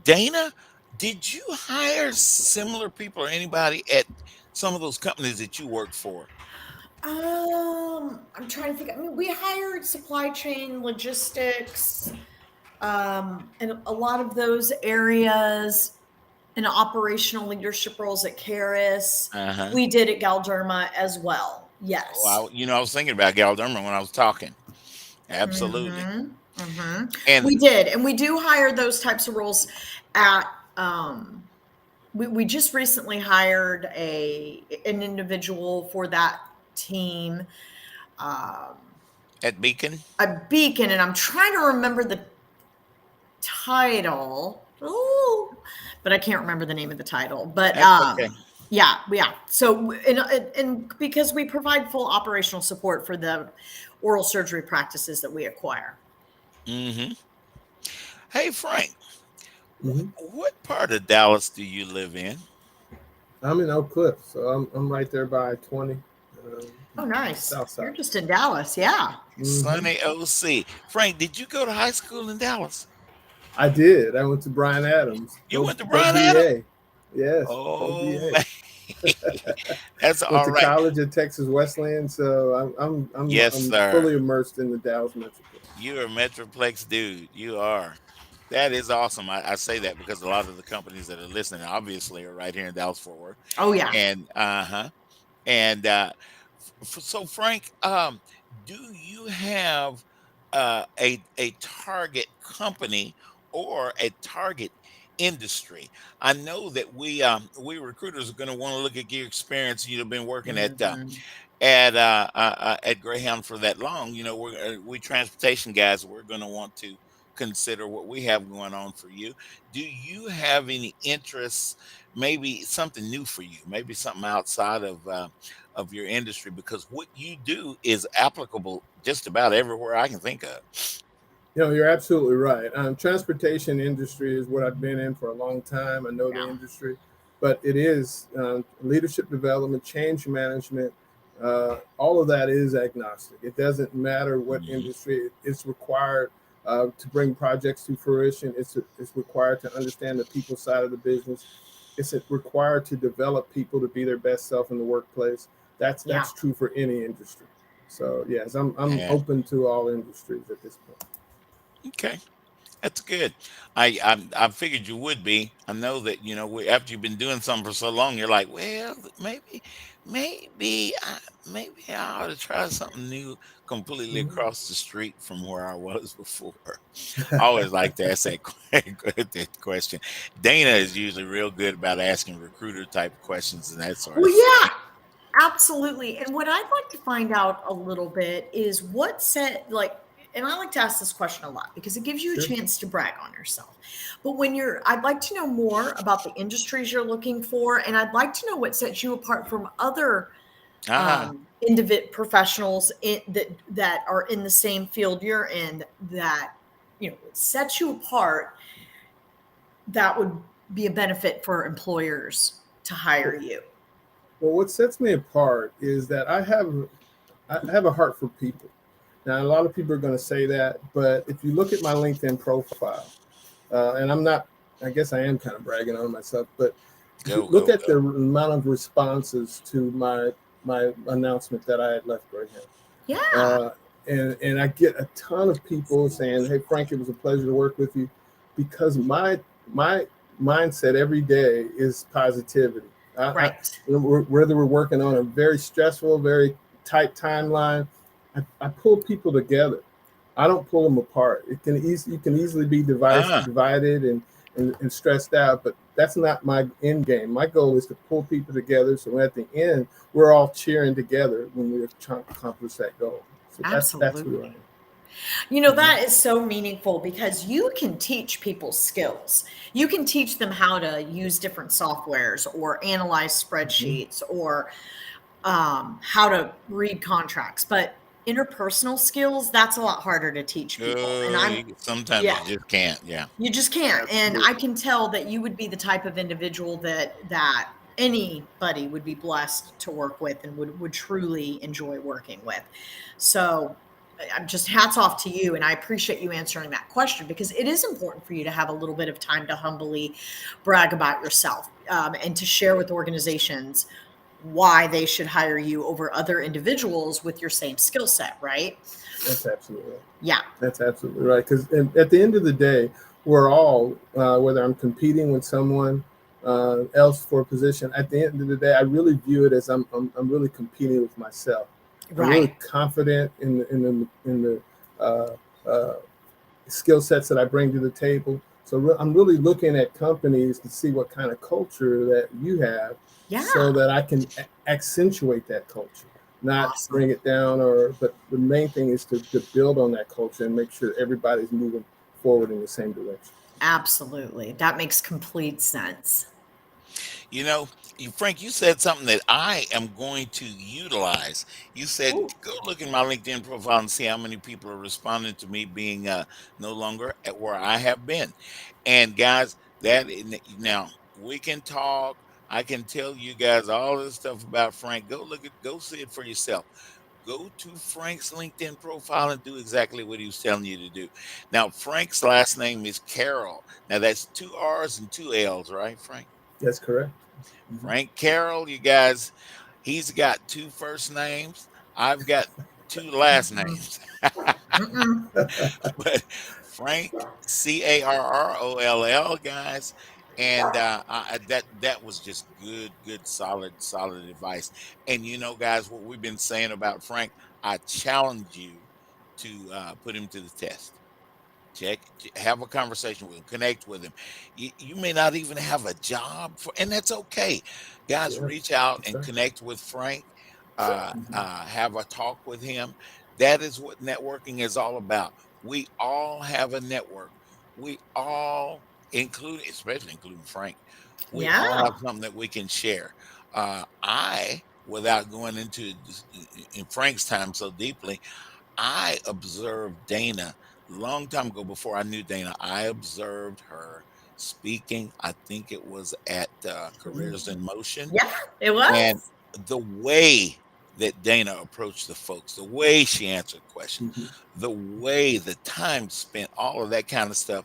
Dana, did you hire similar people or anybody at some of those companies that you worked for?
I'm trying to think. I mean, we hired supply chain, logistics, and a lot of those areas and operational leadership roles at Karis.
Uh-huh.
We did at Galderma as well.
Oh,
Yes.
I was thinking about Galderma when I was talking. Absolutely.
We
And
did, and we do hire those types of roles at. We just recently hired an individual for that team.
at Beacon,
A beacon, and I'm trying to remember the title. Ooh, but I can't remember the name of the title. But
that's okay.
yeah. So and because we provide full operational support for the oral surgery practices that we acquire.
Hmm. Hey, Frank,
Mm-hmm.
what part of Dallas do you live in?
I'm in Oak Cliff, so I'm right there by 20.
Oh, nice.
South
You're
side.
just in Dallas, yeah.
Mm-hmm.
Sunny OC. Frank, did you go to high school in Dallas?
I did. I went to Bryan Adams.
You
Go,
went to
go
Bryan Adams?
BA. Yes. Go
Oh
BA.
man, that's
Went
all
to
right.
college at Texas Wesleyan, so I'm
Yes, sir.
fully immersed in the Dallas Metroplex.
You're a Metroplex dude. You are. That is awesome. I say that because a lot of the companies that are listening obviously are right here in Dallas Fort Worth.
Oh, yeah.
And and so Frank, do you have a target company or a target industry? I know that we recruiters are going to want to look at your experience. You've been working
Mhm.
at Greyhound for that long. You know, we transportation guys. We're going to want to consider what we have going on for you. Do you have any interests? Maybe something new for you. Maybe something outside of your industry, because what you do is applicable just about everywhere I can think of.
You're absolutely right. Transportation industry is what I've been in for a long time. I know the
Yeah.
industry, but it is leadership development, change management. All of that is agnostic. It doesn't matter what
Mhm.
industry. It's required to bring projects to fruition. It's required to understand the people side of the business. It's required to develop people to be their best self in the workplace. That's
Yeah.
true for any industry. So yes, I'm
Yeah.
open to all industries at this point.
Okay. That's good. I figured you would be. I know that after you've been doing something for so long, you're like, well, maybe I ought to try something new, completely
Mhm.
across the street from where I was before. I always like to ask that that question. Dana is usually real good about asking recruiter type questions and that sort of
Well,
thing.
yeah, absolutely. And what I'd like to find out a little bit is and I like to ask this question a lot because it gives you a
Sure.
chance to brag on yourself. But I'd like to know more about the industries you're looking for, and I'd like to know what sets you apart from other
Ah,
professionals that are in the same field you're in, that sets you apart that would be a benefit for employers to hire you?
Well, what sets me apart is that I have a heart for people. Now, a lot of people are going to say that, but if you look at my LinkedIn profile, and I guess I am kind of bragging on myself, but look at the amount of responses to my announcement that I had left Greyhound.
Yeah.
And I get a ton of people saying, "Hey, Frank, it was a pleasure to work with you," because my mindset every day is positivity.
Right.
Whether we're working on a very stressful, very tight timeline, I pull people together. I don't pull them apart. You can easily be divided and stressed out, but that's not my end game. My goal is to pull people together, so at the end we're all cheering together when we're trying to accomplish that goal. So that's who I am.
You know, that is so meaningful because you can teach people skills. You can teach them how to use different softwares or analyze spreadsheets or how to read contracts. But interpersonal skills, that's a lot harder to teach people. And
sometimes you just can't. Yeah.
You just can't.
Absolutely.
And I can tell that you would be the type of individual that anybody would be blessed to work with and would truly enjoy working with. So I'm just hats off to you. And I appreciate you answering that question because it is important for you to have a little bit of time to humbly brag about yourself and to share with organizations why they should hire you over other individuals with your same skill set, right?
That's absolutely right.
Yeah.
That's absolutely right. Because at the end of the day, we're all, whether I'm competing with someone else for a position, at the end of the day, I really view it as I'm really competing with myself.
Right.
I'm really confident in the skill sets that I bring to the table. So I'm really looking at companies to see what kind of culture that you have, so that I can accentuate that culture, not bring it down. But the main thing is to build on that culture and make sure everybody's moving forward in the same direction.
Absolutely. That makes complete sense.
You know, Frank, you said something that I am going to utilize. You said, go look at my LinkedIn profile and see how many people are responding to me being no longer at where I have been. And guys, now we can talk. I can tell you guys all this stuff about Frank. Go see it for yourself. Go to Frank's LinkedIn profile and do exactly what he was telling you to do. Now, Frank's last name is Carroll. Now, that's 2 R's and 2 L's, right, Frank?
That's correct.
Frank Carroll, you guys, he's got 2 first names. I've got 2 last names. But Frank, Carroll, guys. And that was just good, solid advice. And you know, guys, what we've been saying about Frank, I challenge you to put him to the test. Have a conversation with him, connect with him. You may not even have a job and that's okay. Guys, reach out and connect with Frank. Have a talk with him. That is what networking is all about. We all have a network. We all, especially including Frank, we all have something that we can share. Without going into in Frank's time so deeply, I observed Dana a long time ago before I knew Dana. I observed her speaking. I think it was at Careers in Motion.
Yeah, it was.
And the way that Dana approached the folks, the way she answered questions, the way, the time spent, all of that kind of stuff,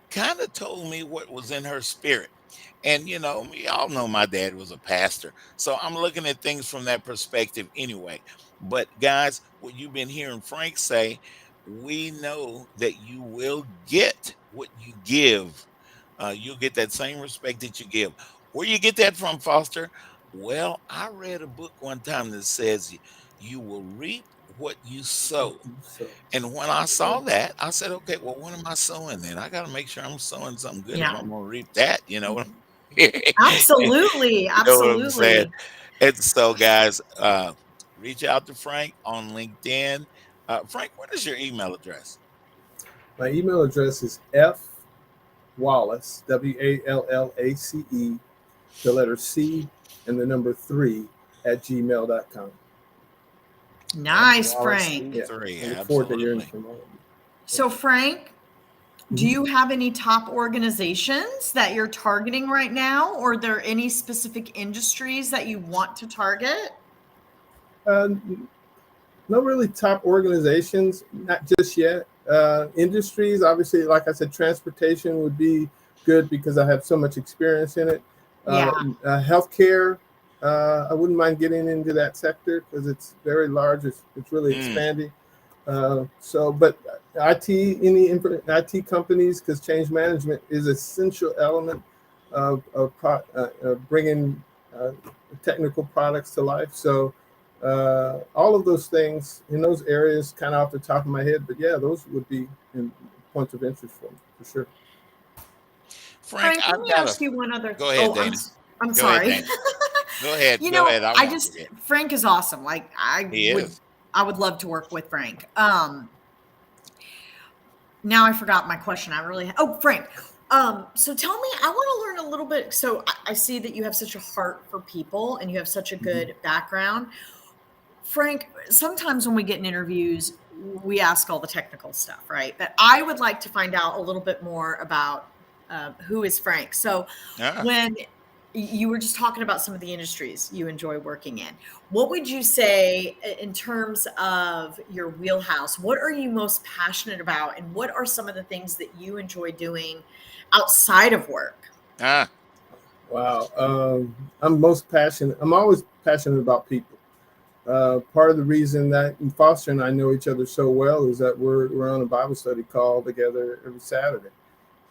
kind of told me what was in her spirit. And you know, we all know my dad was a pastor, so I'm looking at things from that perspective anyway. But guys, what you've been hearing Frank say, we know that you will get what you give. You'll get that same respect that you give. Where you get that from, Foster? Well, I read a book one time that says you will reap what you sow. And when I saw that, I said, okay, well, what am I sowing then? I got to make sure I'm sowing something good if I'm going to reap that, you know.
Absolutely.
You know what I'm saying? And so, guys, reach out to Frank on LinkedIn. Frank, what is your email address?
My email address is fwallace, WALLACE, the letter C and the number 3 at gmail.com.
Nice, Frank.
Yeah. I look forward to hearing from all of you.
So, Frank, Do you have any top organizations that you're targeting right now, or are there any specific industries that you want to target?
No really top organizations, not just yet. Industries, obviously, like I said, transportation would be good because I have so much experience in it.
Yeah.
Healthcare, I wouldn't mind getting into that sector because it's very large. It's really expanding. But any IT companies, because change management is an essential element of bringing technical products to life. So all of those things in those areas, kind of off the top of my head, but yeah, those would be points of interest for me for sure.
Frank, let
I've
me
got
ask you one other.
Go ahead,
Oh,
Dana.
I'm
Go
sorry.
ahead, Dana. Go ahead.
You
Go
know,
ahead. I won't forget.
Frank is awesome. Like
He is.
I would love to work with Frank. Now I forgot my question. Frank. So tell me, I want to learn a little bit. So I see that you have such a heart for people and you have such a good background. Frank, sometimes when we get in interviews, we ask all the technical stuff, right? But I would like to find out a little bit more about who is Frank. So when you were just talking about some of the industries you enjoy working in, what would you say in terms of your wheelhouse? What are you most passionate about? And what are some of the things that you enjoy doing outside of work?
Wow. I'm always passionate about people. Part of the reason that Foster and I know each other so well is that we're on a Bible study call together every Saturday,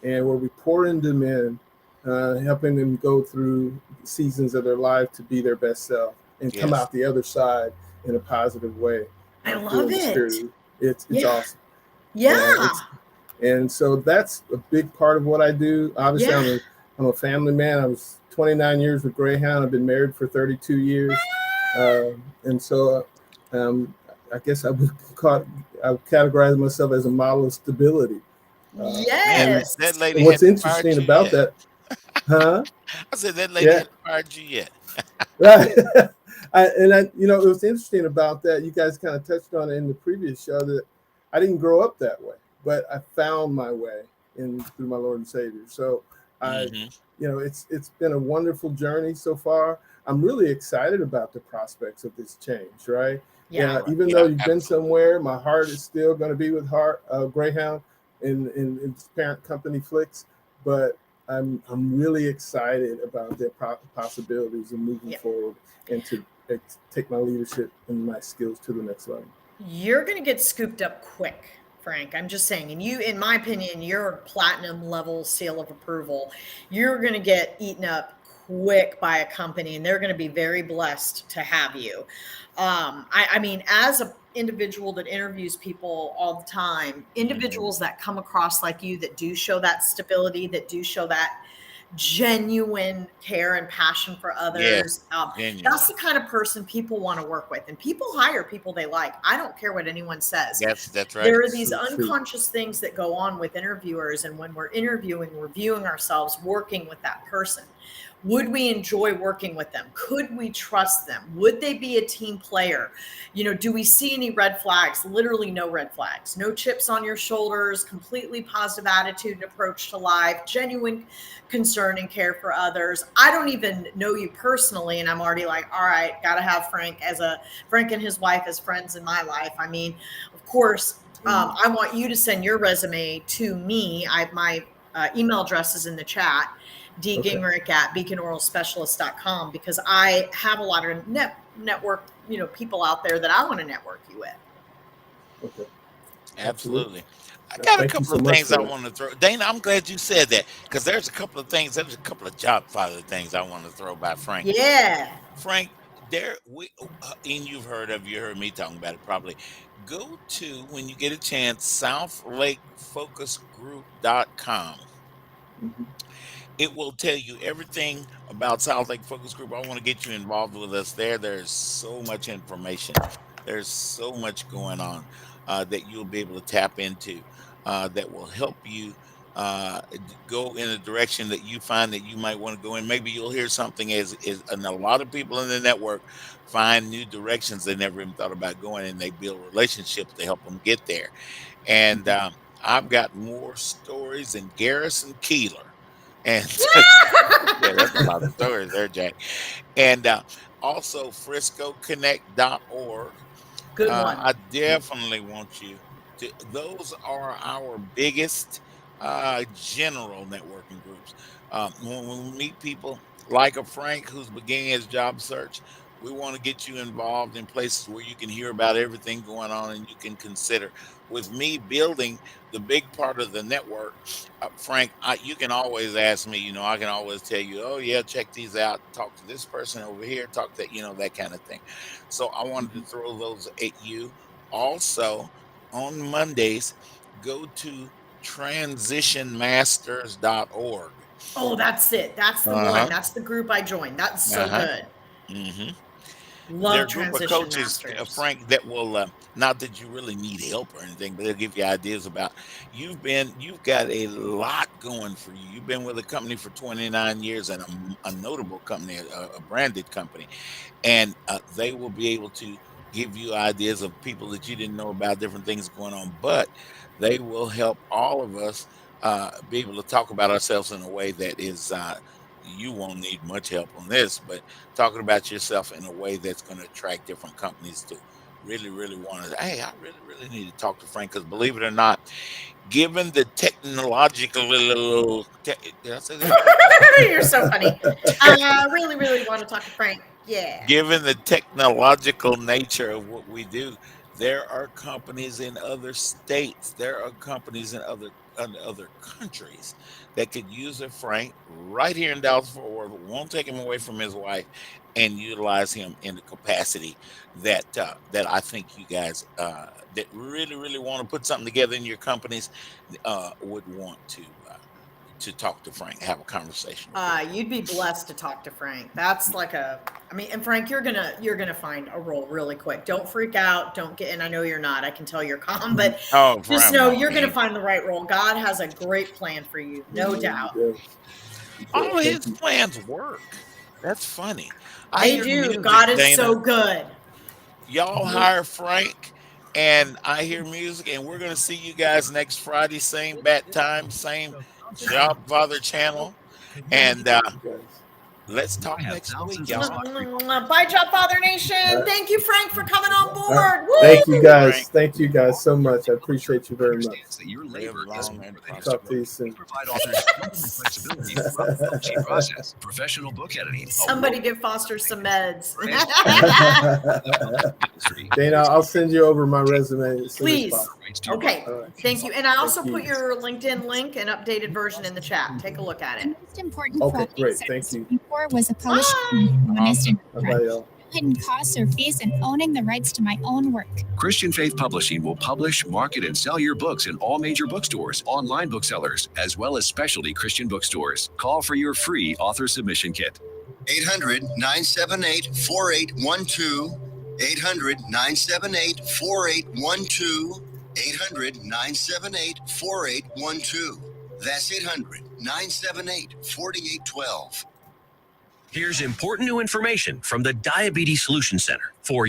and where we pour into men, helping them go through seasons of their life to be their best self and come out the other side in a positive way.
I love it.
It's awesome.
Yeah.
And so that's a big part of what I do. Obviously, I'm a family man. I was 29 years with Greyhound. I've been married for 32 years. And so I guess I would categorize myself as a model of stability.
Yes.
That lady
what's interesting about that, huh?
I said that lady hadn't fired you yet.
Right. It was interesting about that. You guys kind of touched on it in the previous show that I didn't grow up that way, but I found my way through my Lord and Savior. So it's been a wonderful journey so far. I'm really excited about the prospects of this change, right? Even though you've been somewhere, my heart is still going to be with Greyhound in its parent company Flix, but I'm really excited about their possibilities and moving forward and to take my leadership and my skills to the next level.
You're going to get scooped up quick, Frank. I'm just saying. And you, in my opinion, you're a platinum level seal of approval. You're going to get eaten up quick by a company, and they're going to be very blessed to have you. I mean, as an individual that interviews people all the time, individuals that come across like you, that do show that stability, that do show that genuine care and passion for others. That's the kind of person people want to work with, and people hire people they like. I don't care what anyone says.
That's right.
There are these unconscious things that go on with interviewers, and when we're interviewing, we're viewing ourselves working with that person. Would we enjoy working with them? Could we trust them? Would they be a team player? Do we see any red flags? Literally no red flags, no chips on your shoulders, completely positive attitude and approach to life, genuine concern and care for others. I don't even know you personally, and I'm already like, all right, got to have Frank and his wife as friends in my life. I mean, of course, I want you to send your resume to me. My email address is in the chat. Gingerich at beaconoralspecialist.com, because I have a lot of network, people out there that I want to network you with.
Okay.
Absolutely. I got a couple of things I want to throw. Dana, I'm glad you said that, because there's a couple of Jobfather things I want to throw by Frank.
Yeah.
Frank, and you heard me talking about it probably. Go to, when you get a chance, southlakefocusgroup.com. It will tell you everything about South Lake Focus Group. I want to get you involved with us there. There's so much information. There's so much going on that you'll be able to tap into that will help you go in a direction that you find that you might want to go in. Maybe you'll hear something and a lot of people in the network find new directions they never even thought about going, and they build relationships to help them get there. And I've got more stories than Garrison Keeler. And yeah, that's a lot of stories there, Jack. And also FriscoConnect.org.
Good one.
I definitely want you to, those are our biggest general networking groups. When we meet people like a Frank who's beginning his job search, we want to get you involved in places where you can hear about everything going on and you can consider. With me building the big part of the network, Frank, you can always ask me, I can always tell you, oh, yeah, check these out, talk to this person over here, talk to, that kind of thing. So I wanted to throw those at you. Also, on Mondays, go to transitionmasters.org.
Oh, that's it. That's the one.
Uh-huh.
That's the group I joined. That's so
Uh-huh.
good.
Mm-hmm. They're
Love
a group of
Transition
coaches,
Masters.
Frank, that will not that you really need help or anything, but they'll give you ideas about you've got a lot going for you. You've been with a company for 29 years and a notable company, a branded company, and they will be able to give you ideas of people that you didn't know about, different things going on, but they will help all of us be able to talk about ourselves in a way that is you won't need much help on this, but talking about yourself in a way that's going to attract different companies to really want to, hey, I really need to talk to Frank, because believe it or not, given the technological did I say that?
You're so funny. I really want to talk to Frank. Yeah.
Given the technological nature of what we do, there are companies in other states, there are companies in other countries that could use a Frank right here in Dallas Fort Worth, won't take him away from his wife, and utilize him in the capacity that that I think you guys that really want to put something together in your companies would want to talk to Frank, have a conversation with him.
You'd be blessed to talk to Frank. That's like and Frank, you're gonna find a role really quick. Don't freak out. Don't get, and I know you're not. I can tell you're calm, but
Oh,
just know you're gonna find the right role. God has a great plan for you, no doubt.
All his plans work. That's funny.
They
hear
do.
music,
God is
Dana.
so good.
Y'all hire Frank, and I hear music, and we're gonna see you guys next Friday, same bat time, same Jobfather channel, and let's talk next week, y'all.
Bye, Jobfather Nation. Thank you, Frank, for coming on board.
Thank you guys. Thank you guys so much. I appreciate you very much. Talk to you soon.
Professional book editing.
Somebody give Foster some meds.
Dana, I'll send you over my resume as soon as
Please.
possible.
Okay.
Right.
Thank you. And I also
Thank
put
you.
your LinkedIn link and updated version in the chat. Take a look at it.
Most important
Okay,
for
great. Thank you.
before was a published honest and
Bye, y'all.
hidden costs or fees and owning the rights to my own work.
Christian Faith Publishing will publish, market, and sell your books in all major bookstores, online booksellers, as well as specialty Christian bookstores. Call for your free author submission kit.
800-978-4812. 800-978-4812. 800-978-4812. That's 800-978-4812.
Here's important new information from the Diabetes Solution Center for